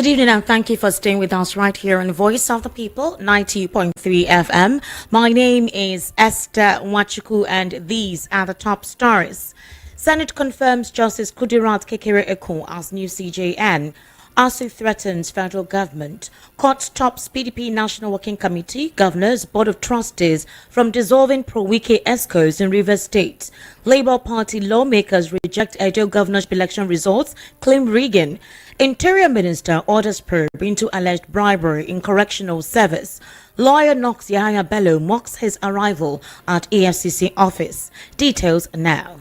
Good evening and thank you for staying with us right here on Voice of the People, 90.3 FM. My name is Esther Wachuku and these are the top stories. Senate confirms Justice Kudirat Kekere-Ekun as new CJN. ASU threatens federal government. Court stops PDP National Working Committee, Governors, Board of Trustees from dissolving pro-Wike ESCOs in Rivers State. Labour Party lawmakers reject Aide governorship election results, claim rigging. Interior Minister orders probe into alleged bribery in correctional service. Lawyer knocks Yahya Bello mocks his arrival at EFCC office. Details now.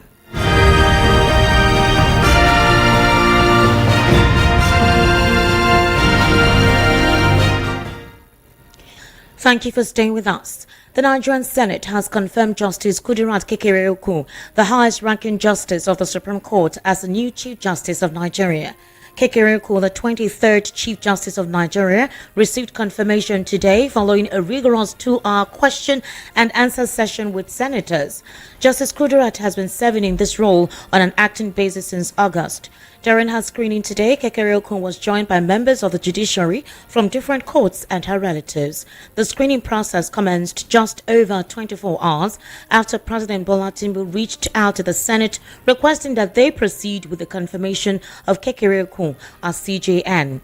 Thank you for staying with us. The Nigerian Senate has confirmed Justice Kudirat Kekere-Ekun, the highest-ranking justice of the Supreme Court, as the new Chief Justice of Nigeria. Kekere-Ekun, the 23rd Chief Justice of Nigeria, received confirmation today following a rigorous 2-hour question and answer session with senators. Justice Kudirat has been serving in this role on an acting basis since August. During her screening today, Kekere-Ekun was joined by members of the judiciary from different courts and her relatives. The screening process commenced just over 24 hours after President Bola Tinubu reached out to the Senate requesting that they proceed with the confirmation of Kekere-Ekun as CJN.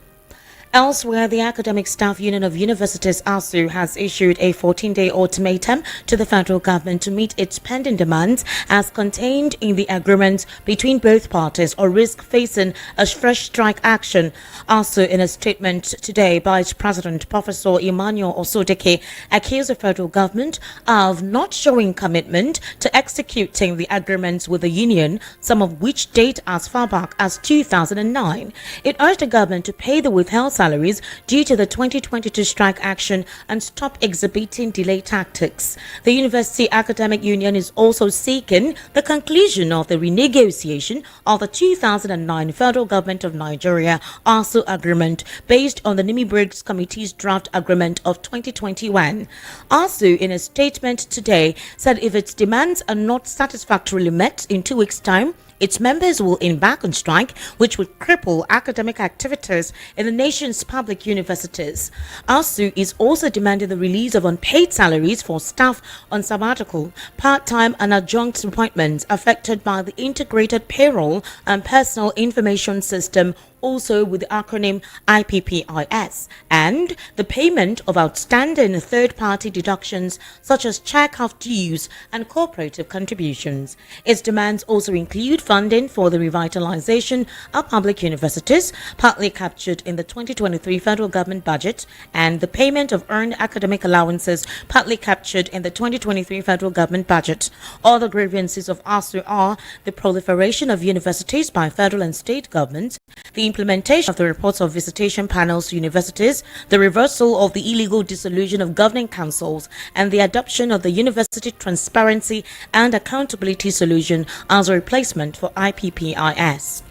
Elsewhere, the Academic Staff Union of Universities ASU has issued a 14-day ultimatum to the federal government to meet its pending demands as contained in the agreement between both parties or risk facing a fresh strike action. ASU, in a statement today by its president, Professor Emmanuel Osodeke, accused the federal government of not showing commitment to executing the agreements with the union, some of which date as far back as 2009. It urged the government to pay the withheld salaries due to the 2022 strike action and stop exhibiting delay tactics. The University Academic Union is also seeking the conclusion of the renegotiation of the 2009 Federal Government of Nigeria ASU agreement based on the Nimi Briggs Committee's draft agreement of 2021. ASU, in a statement today, said if its demands are not satisfactorily met in 2 weeks' time, its members will embark on strike, which would cripple academic activities in the nation's public universities. ASU is also demanding the release of unpaid salaries for staff on sabbatical, part-time and adjunct appointments affected by the Integrated Payroll and Personal Information System, also with the acronym IPPIS, and the payment of outstanding third-party deductions such as check-off dues and cooperative contributions. Its demands also include funding for the revitalization of public universities, partly captured in the 2023 federal government budget, and the payment of earned academic allowances, partly captured in the 2023 federal government budget. Other grievances of ASU are the proliferation of universities by federal and state governments, the implementation of the reports of visitation panels to universities, the reversal of the illegal dissolution of governing councils, and the adoption of the University Transparency and Accountability Solution as a replacement for IPPIS.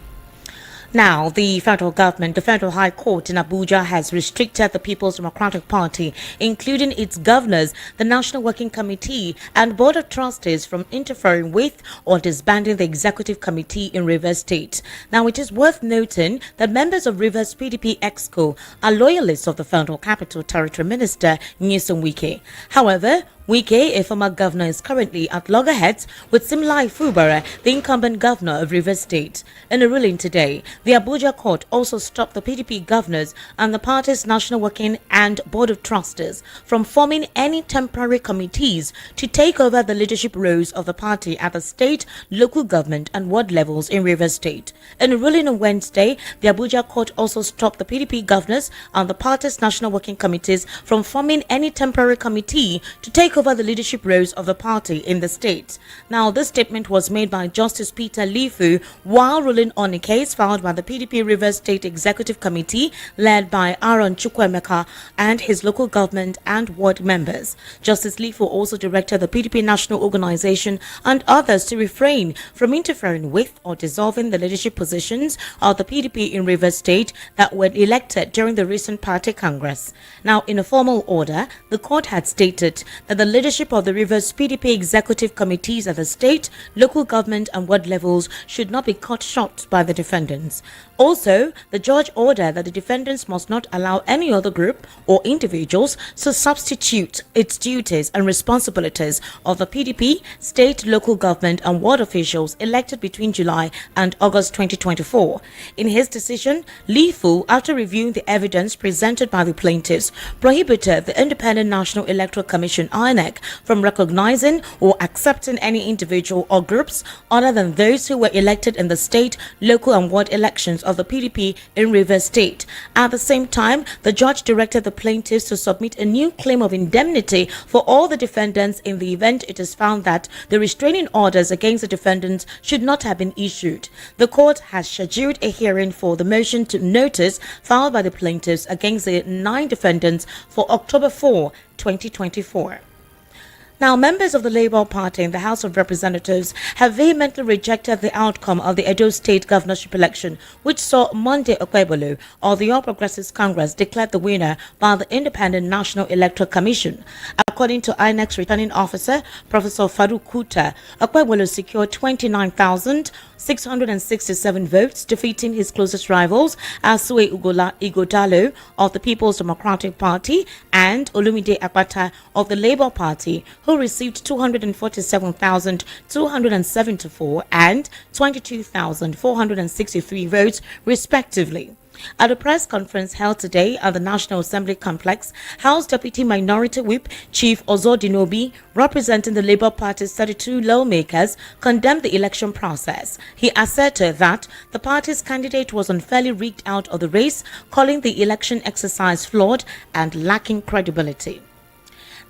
Now, the federal government, the Federal High Court in Abuja, has restricted the People's Democratic Party, including its governors, the National Working Committee, and Board of Trustees from interfering with or disbanding the Executive Committee in Rivers State. Now, it is worth noting that members of Rivers PDP EXCO are loyalists of the Federal Capital Territory Minister, Nyesom Wike. However, Wike, a former governor, is currently at loggerheads with Simlai Fubara, the incumbent governor of Rivers State. In a ruling today, the Abuja court also stopped the PDP governors and the party's National Working and Board of Trustees from forming any temporary committees to take over the leadership roles of the party at the state, local government and ward levels in Rivers State. In a ruling on Wednesday, the Abuja court also stopped the PDP governors and the party's National Working Committees from forming any temporary committee to take over the leadership roles of the party in the state. Now, this statement was made by Justice Peter Lifu while ruling on a case filed by the PDP Rivers State Executive Committee led by Aaron Chukwemeka and his local government and ward members. Justice Lifu also directed the PDP National Organization and others to refrain from interfering with or dissolving the leadership positions of the PDP in Rivers State that were elected during the recent party congress. Now, in a formal order, the court had stated that the the leadership of the Rivers PDP executive committees at the state, local government and ward levels should not be cut short by the defendants. Also, the judge ordered that the defendants must not allow any other group or individuals to substitute its duties and responsibilities of the PDP, state, local government and ward officials elected between July and August 2024. In his decision, Lee Fu, after reviewing the evidence presented by the plaintiffs, prohibited the Independent National Electoral Commission (INEC) from recognizing or accepting any individual or groups other than those who were elected in the state, local and ward elections of the PDP in Rivers State. At the same time, the judge directed the plaintiffs to submit a new claim of indemnity for all the defendants in the event it is found that the restraining orders against the defendants should not have been issued. The court has scheduled a hearing for the motion to notice filed by the plaintiffs against the 9 defendants for October 4, 2024. Now, members of the Labour Party in the House of Representatives have vehemently rejected the outcome of the Edo State governorship election, which saw Monday Okpebholo of the All Progressives Congress declared the winner by the Independent National Electoral Commission. According to INEC's returning officer, Professor Farouk Kuta, Okpebholo secured 29,667 votes, defeating his closest rivals, Asue Igodalo of the People's Democratic Party and Olumide Akpata of the Labour Party, who received 247,274 and 22,463 votes, respectively. At a press conference held today at the National Assembly complex, House Deputy Minority Whip Chief Ozodinobi, representing the Labour Party's 32 lawmakers, condemned the election process. He asserted that the party's candidate was unfairly rigged out of the race, calling the election exercise flawed and lacking credibility.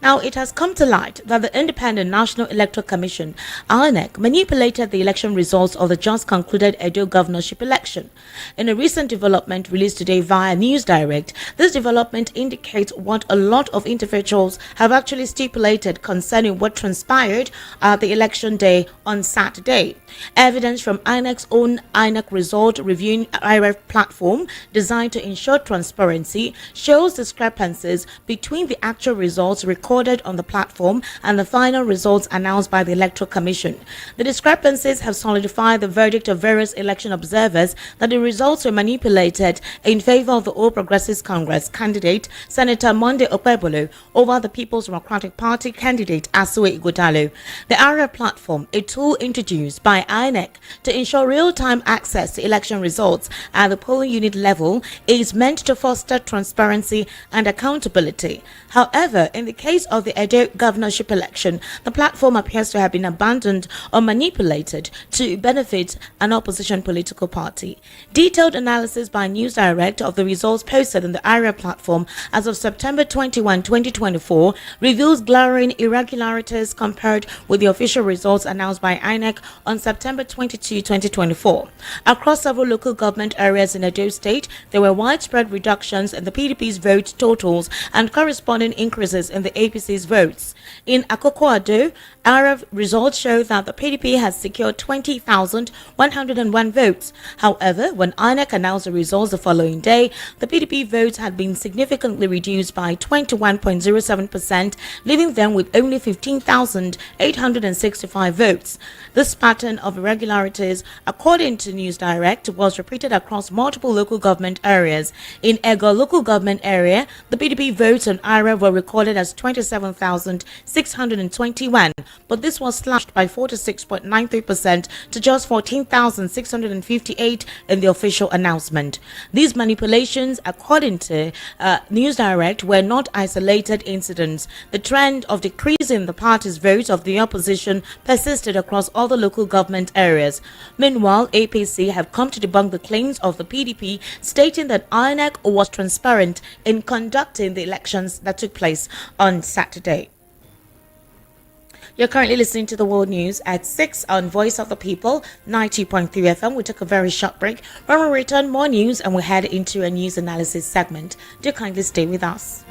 Now, it has come to light that the Independent National Electoral Commission, INEC, manipulated the election results of the just concluded Edo governorship election. In a recent development released today via News Direct, this development indicates what a lot of individuals have actually stipulated concerning what transpired at the election day on Saturday. Evidence from INEC's own INEC result reviewing IRF platform, designed to ensure transparency, shows discrepancies between the actual results recorded on the platform and the final results announced by the Electoral Commission. The discrepancies have solidified the verdict of various election observers that the results were manipulated in favor of the All Progressives Congress candidate, Senator Monday Okpebholo, over the People's Democratic Party candidate, Asue Igodalo. The IRF platform, a tool introduced by INEC to ensure real-time access to election results at the polling unit level, is meant to foster transparency and accountability. However, in the case of the Aide governorship election, the platform appears to have been abandoned or manipulated to benefit an opposition political party. Detailed analysis by News Direct of the results posted on the IRA platform as of September 21, 2024 reveals glaring irregularities compared with the official results announced by INEC on September 22, 2024. Across several local government areas in Edo State, there were widespread reductions in the PDP's vote totals and corresponding increases in the APC's votes. In Akoko-Ado, our results show that the PDP has secured 20,101 votes. However, when INEC announced the results the following day, the PDP votes had been significantly reduced by 21.07%, leaving them with only 15,865 votes. This pattern of irregularities, according to News Direct, was repeated across multiple local government areas. In Ego local government area, the PDP votes on IRA were recorded as 27,621, but this was slashed by 46.93% to just 14,658 in the official announcement. These manipulations, according to News Direct, were not isolated incidents. The trend of decreasing the party's votes of the opposition persisted across all the local government areas. Meanwhile, APC have come to debunk the claims of the PDP, stating that INEC was transparent in conducting the elections that took place on Saturday. You're currently listening to the World News at 6 on Voice of the People, 90.3 FM. We took a very short break. When we return, more news, and we'll head into a news analysis segment. Do kindly stay with us.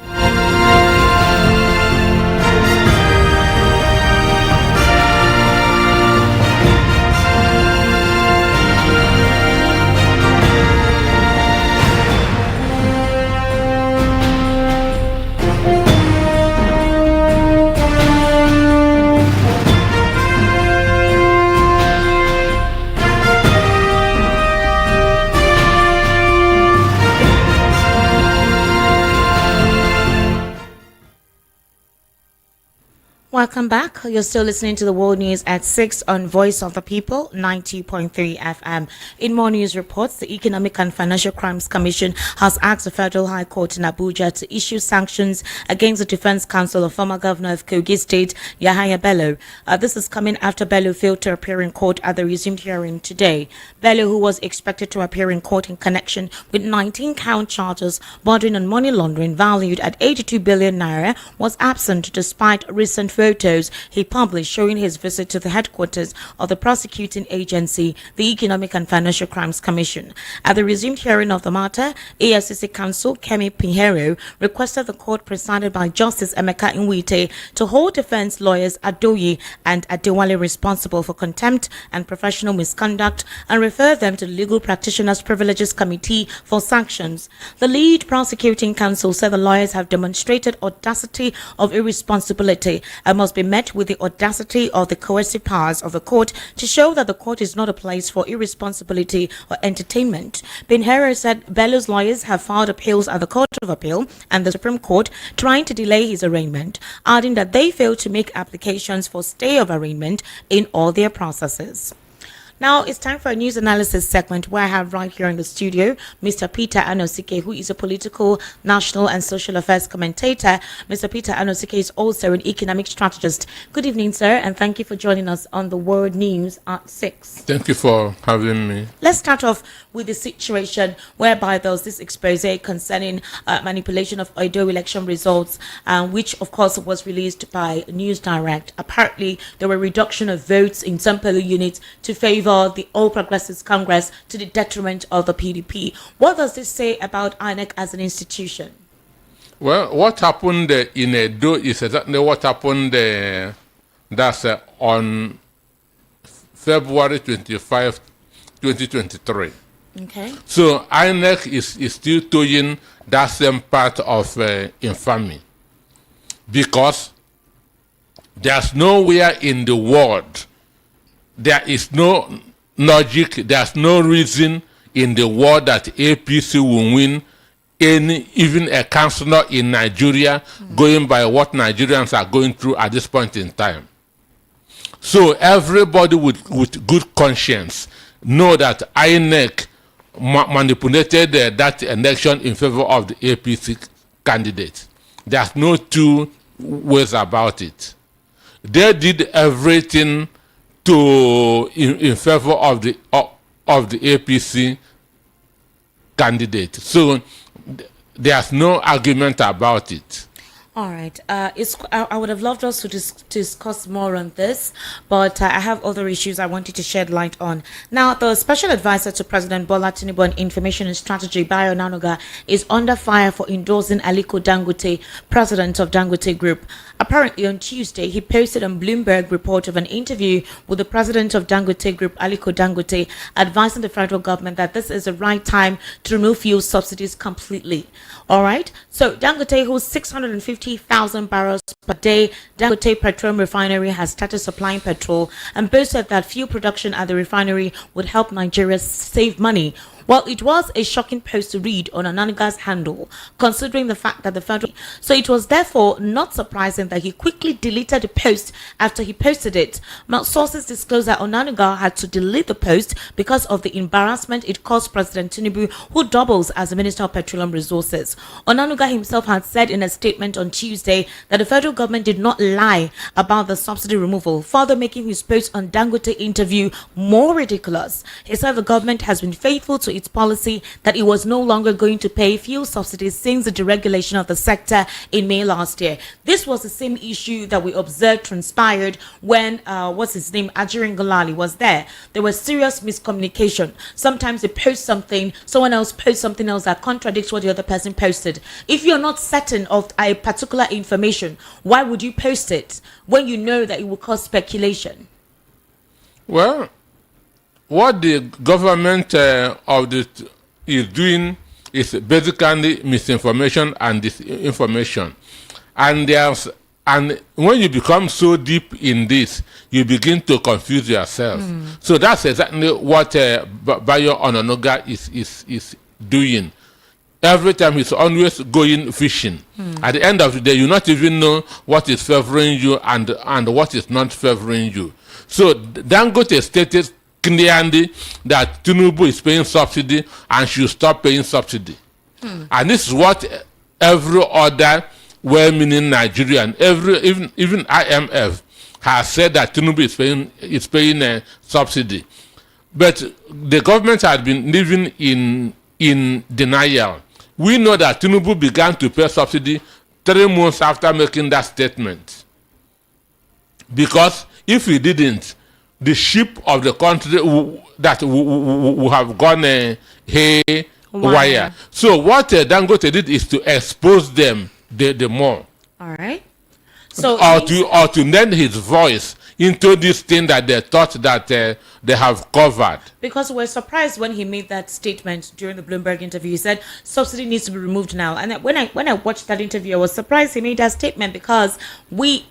Welcome back. You're still listening to the World News at 6 on Voice of the People, 90.3 FM. In more news reports, the Economic and Financial Crimes Commission has asked the Federal High Court in Abuja to issue sanctions against the Defense Counsel of former Governor of Kogi State, Yahaya Bello. This is coming after Bello failed to appear in court at the resumed hearing today. Bello, who was expected to appear in court in connection with 19-count charges bordering on money laundering valued at 82 billion naira, was absent despite recent photos he published showing his visit to the headquarters of the prosecuting agency, the Economic and Financial Crimes Commission. At the resumed hearing of the matter, AFCC counsel Kemi Pinheiro requested the court presided by Justice Emeka Nwite to hold defense lawyers Adoye and Adewale responsible for contempt and professional misconduct and refer them to the Legal Practitioners Privileges Committee for sanctions. The lead prosecuting counsel said the lawyers have demonstrated audacity of irresponsibility and must be met with the audacity of the coercive powers of the court to show that the court is not a place for irresponsibility or entertainment. Pinheiro said Bello's lawyers have filed appeals at the Court of Appeal and the Supreme Court trying to delay his arraignment, adding that they failed to make applications for stay of arraignment in all their processes. Now it's time for a news analysis segment where I have right here in the studio Mr. Peter Anosike, who is a political, national and social affairs commentator. Mr. Peter Anosike is also an economic strategist. Good evening, sir, and thank you for joining us on the World News at 6. Thank you for having me. Let's start off with the situation whereby there was this expose concerning manipulation of Aide election results, which of course was released by News Direct. Apparently, there were reduction of votes in some polling units to favor the All Progressives Congress to the detriment of the PDP. What does this say about INEC as an institution? Well, what happened in Edo is exactly what happened on February 25, 2023. Okay. So INEC is still doing that same part of infamy because there's nowhere in the world, there is no logic, there's no reason in the world that APC will win even a councillor in Nigeria, going by what Nigerians are going through at this point in time. So everybody with good conscience know that INEC manipulated that election in favor of the APC candidate. There's no two ways about it. They did everything in favor of the APC candidate. So there's no argument about it. All right. I would have loved us to discuss more on this, but I have other issues I wanted to shed light on. Now, the special advisor to President Bola Tinubu on Information and Strategy, Bayo Onanuga, is under fire for endorsing Aliko Dangote, president of Dangote Group. Apparently, on Tuesday, he posted on Bloomberg report of an interview with the president of Dangote Group, Aliko Dangote, advising the federal government that this is the right time to remove fuel subsidies completely. All right. So Dangote holds 650,000 barrels per day. Dangote Petroleum Refinery has started supplying petrol and boasted that fuel production at the refinery would help Nigeria save money. Well, it was a shocking post to read on Onanuga's handle, considering the fact that the federal... So it was therefore not surprising that he quickly deleted the post after he posted it. Now, sources disclosed that Onanuga had to delete the post because of the embarrassment it caused President Tinubu, who doubles as the Minister of Petroleum Resources. Onanuga himself had said in a statement on Tuesday that the federal government did not lie about the subsidy removal, further making his post on Dangote interview more ridiculous. He said the government has been faithful to its policy that it was no longer going to pay fuel subsidies since the deregulation of the sector in May last year. This was the same issue that we observed transpired when Ajirin Golali was there. There was serious miscommunication. Sometimes they post something, someone else posts something else that contradicts what the other person posted. If you're not certain of a particular information, why would you post it when you know that it will cause speculation? Well, what the government is doing is basically misinformation and disinformation. And when you become so deep in this, you begin to confuse yourself. So that's exactly what Bayo Onanuga is doing. Every time he's always going fishing. At the end of the day, you not even know what is favoring you and what is not favoring you. So Dangote stated clearly that Tinubu is paying subsidy and should stop paying subsidy. And this is what every other well-meaning Nigerian, even IMF, has said, that Tinubu is paying a subsidy. But the government has been living in denial. We know that Tinubu began to pay subsidy 3 months after making that statement. Because if he didn't, the ship of the country would have gone haywire. So what Dangote did is to expose them the more. All right. So or to lend his voice into this thing that they thought that they have covered. Because we're surprised when he made that statement during the Bloomberg interview. He said subsidy needs to be removed now. And when I watched that interview, I was surprised he made that statement, because we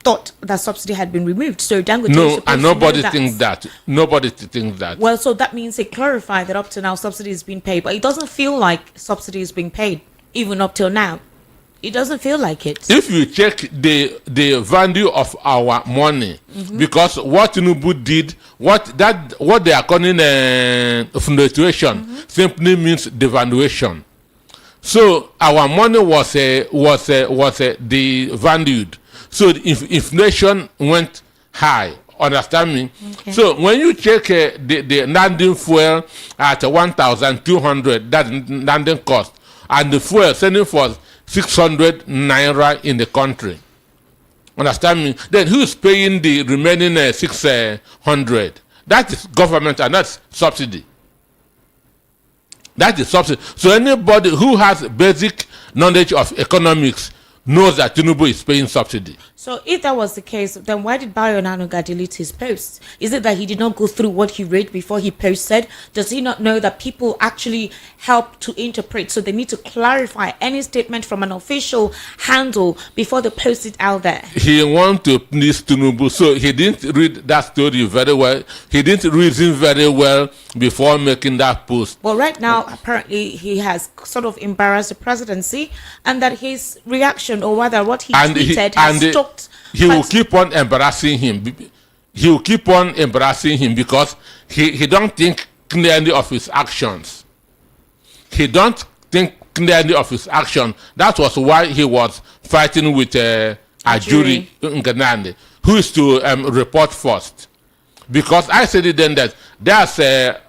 thought that subsidy had been removed. So Dangote and nobody thinks that. Nobody thinks that. Well, so that means he clarified that up to now subsidy is being paid, but it doesn't feel like subsidy is being paid even up till now. It doesn't feel like it. If you check the value of our money, because what Tinubu did, what they are calling fluctuation, simply means devaluation. So our money was devalued. So if inflation went high, understand me? Okay. So when you check the landing fuel at 1,200, that landing cost, and the fuel selling for 600 naira in the country, understand me? Then who is paying the remaining 600? That is government, and that's subsidy. That is subsidy. So anybody who has basic knowledge of economics knows that Tinubu is paying subsidy. So if that was the case, then why did Bayo Onanuga delete his posts? Is it that he did not go through what he read before he posted? Does he not know that people actually help to interpret? So they need to clarify any statement from an official handle before they post it out there. He wants to please Tinubu, so he didn't read that story very well. He didn't reason very well before making that post. Well, right now, apparently, he has sort of embarrassed the presidency, and that his reaction, or rather what he tweeted, has stopped. He will keep on embarrassing him. He will keep on embarrassing him because he don't think clearly of his actions. He don't think clearly of his action. That was why he was fighting with Ajuri Nganande, who is to report first. Because I said it then that there's a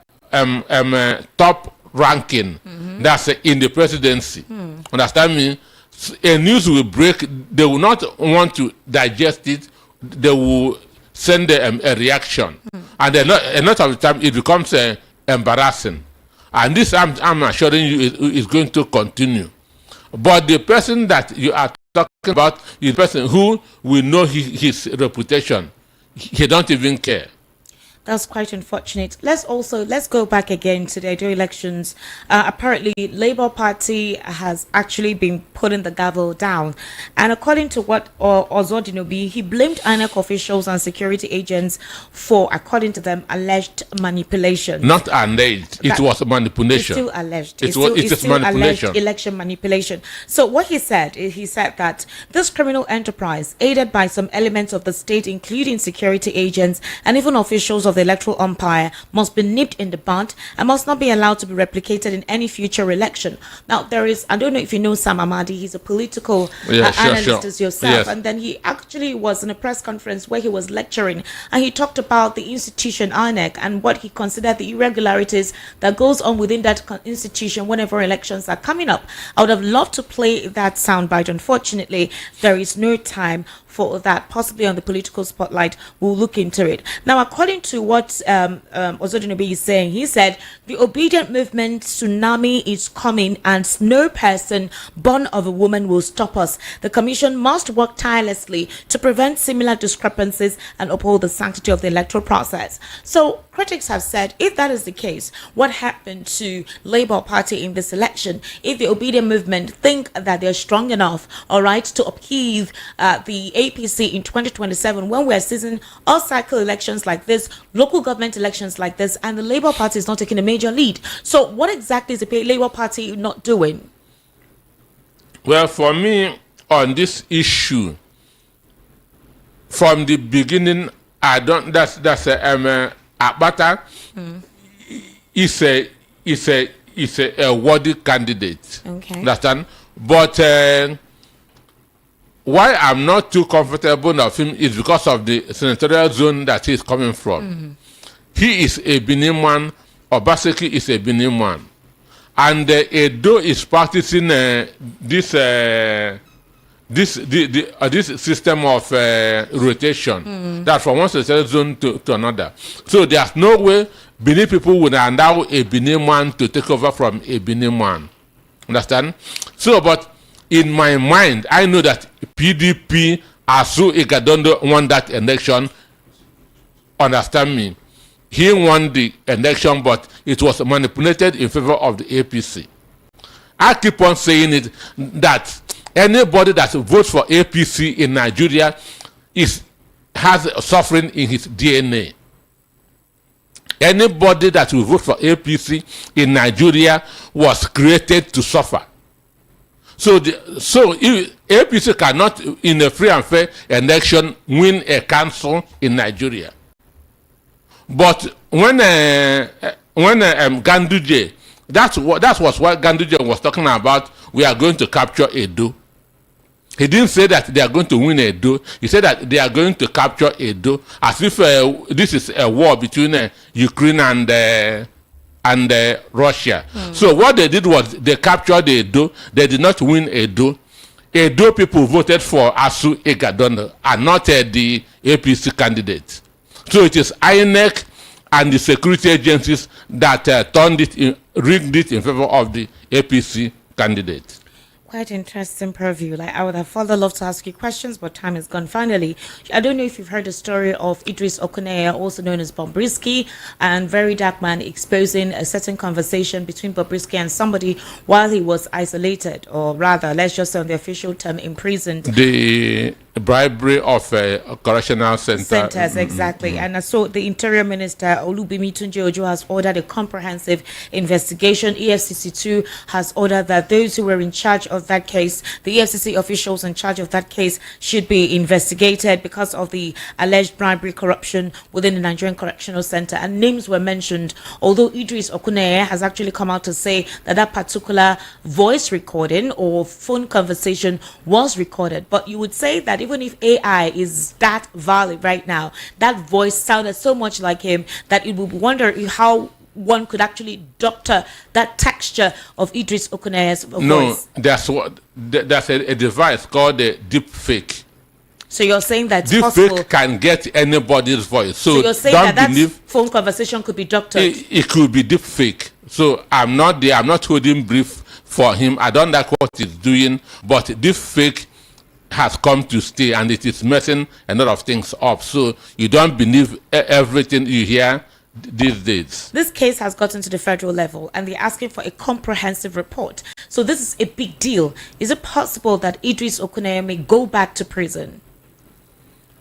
top ranking that's in the presidency. Understand me? A news will break, they will not want to digest it, they will send a reaction. And a lot of the time it becomes embarrassing. And this, I'm assuring you, is going to continue. But the person that you are talking about is the person who will know his reputation. He don't even care. That's quite unfortunate. Let's go back again to the Aide elections. Apparently, Labour Party has actually been putting the gavel down. And according to what Ozodinobi, he blamed INEC officials and security agents for, according to them, alleged manipulation. Not alleged. It was manipulation. It's still alleged. It's still manipulation. Alleged election manipulation. So what he said that this criminal enterprise, aided by some elements of the state, including security agents and even officials of the electoral umpire, must be nipped in the bud and must not be allowed to be replicated in any future election. Now, there is, I don't know if you know Sam Amadi, he's a political analyst as yourself, yes. And then he actually was in a press conference where he was lecturing, and he talked about the institution INEC and what he considered the irregularities that goes on within that institution whenever elections are coming up. I would have loved to play that soundbite. Unfortunately, there is no time for that, possibly on the political spotlight. We'll look into it. Now, according to what Ozodinobi is saying, he said the obedient movement tsunami is coming and no person born of a woman will stop us. The commission must work tirelessly to prevent similar discrepancies and uphold the sanctity of the electoral process. So critics have said, if that is the case, what happened to Labour Party in this election? If the obedient movement think that they're strong enough, all right, to upheave the APC in 2027 when we're seeing all cycle elections like this, local government elections like this, and the Labour Party is not taking a major lead? So what exactly is the Labour Party not doing? Well, for me, on this issue, from the beginning, I don't. That's Abata is a worthy candidate. Okay. Understand? But why I'm not too comfortable of him is because of the senatorial zone that he's coming from. He is a Benin man, Obaseki is a Benin man, and Edo is practicing this system of rotation, that from one senatorial zone to another. So there's no way Benin people would allow a Benin man to take over from a Benin man. Understand? So, but in my mind, I know that PDP, Asu Igadondo won that election. Understand me? He won the election, but it was manipulated in favor of the APC. I keep on saying it, that anybody that votes for APC in Nigeria has suffering in his DNA. Anybody that will vote for APC in Nigeria was created to suffer. So if APC cannot, in a free and fair election, win a council in Nigeria. But when Ganduje, that was what Ganduje was talking about. We are going to capture Edo. He didn't say that they are going to win Edo. He said that they are going to capture Edo, as if this is a war between Ukraine and Russia. So what they did was they captured Edo. They did not win Edo. Edo people voted for Asu Igadondo and not the APC candidate. So it is INEC and the security agencies that rigged it in favor of the APC candidate. Quite interesting purview. Like, I would have further loved to ask you questions, but time is gone. Finally, I don't know if you've heard the story of Idris Okuneye, also known as Bobrisky, and Very Dark Man, exposing a certain conversation between Bobrisky and somebody while he was isolated, or rather, let's just say on the official term, imprisoned. The bribery of correctional centers, exactly. And so the Interior Minister Olubimi Tunji-Ojo has ordered a comprehensive investigation. EFCC too has ordered that those who were in charge of that case, the EFCC officials in charge of that case, should be investigated because of the alleged bribery, corruption within the Nigerian Correctional Center. And names were mentioned, although Idris Okuneye has actually come out to say that that particular voice recording or phone conversation was recorded. But you would say that even if AI is that valid right now, that voice sounded so much like him that it would wonder how one could actually doctor that texture of Idris Okuneye's voice. No, that's a device called a deep fake. So you're saying that deep possible fake can get anybody's voice. So you're saying that phone conversation could be doctored. It could be deep fake. So I'm not holding brief for him. I don't like what he's doing, but deep fake has come to stay, and it is messing a lot of things up. So you don't believe everything you hear these days. This case has gotten to the federal level, and they're asking for a comprehensive report. So this is a big deal. Is it possible that Idris Okuneye may go back to prison?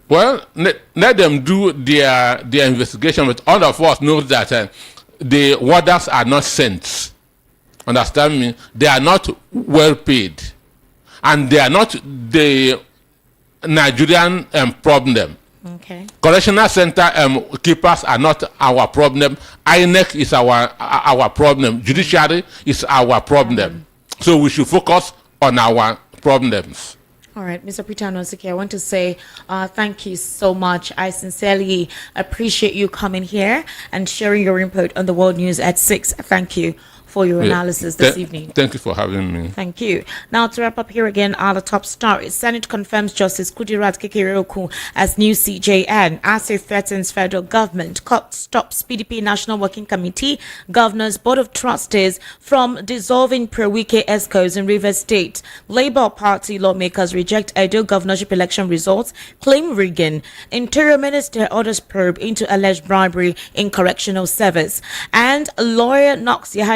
Well, let them do their investigation, but all of us know that the warders are not saints. Understand me? They are not well paid. And they are not the Nigerian problem. Okay. Correctional center keepers are not our problem. INEC is our problem. Judiciary is our problem. So we should focus on our problems. All right, Mr. Peter Anosike, I want to say thank you so much. I sincerely appreciate you coming here and sharing your input on the World News at 6. Thank you for your analysis this evening. Thank you for having me. Thank you. Now, to wrap up here again, are the top stories. Senate confirms Justice Kudirat Kekereekun as new CJN. ASE threatens federal government. Court stops PDP National Working Committee, Governor's Board of Trustees from dissolving pro-Wike ESCOs in Rivers State. Labour Party lawmakers reject Edo governorship election results, claim rigging. Interior Minister orders probe into alleged bribery in correctional service. And a lawyer knocks Yahya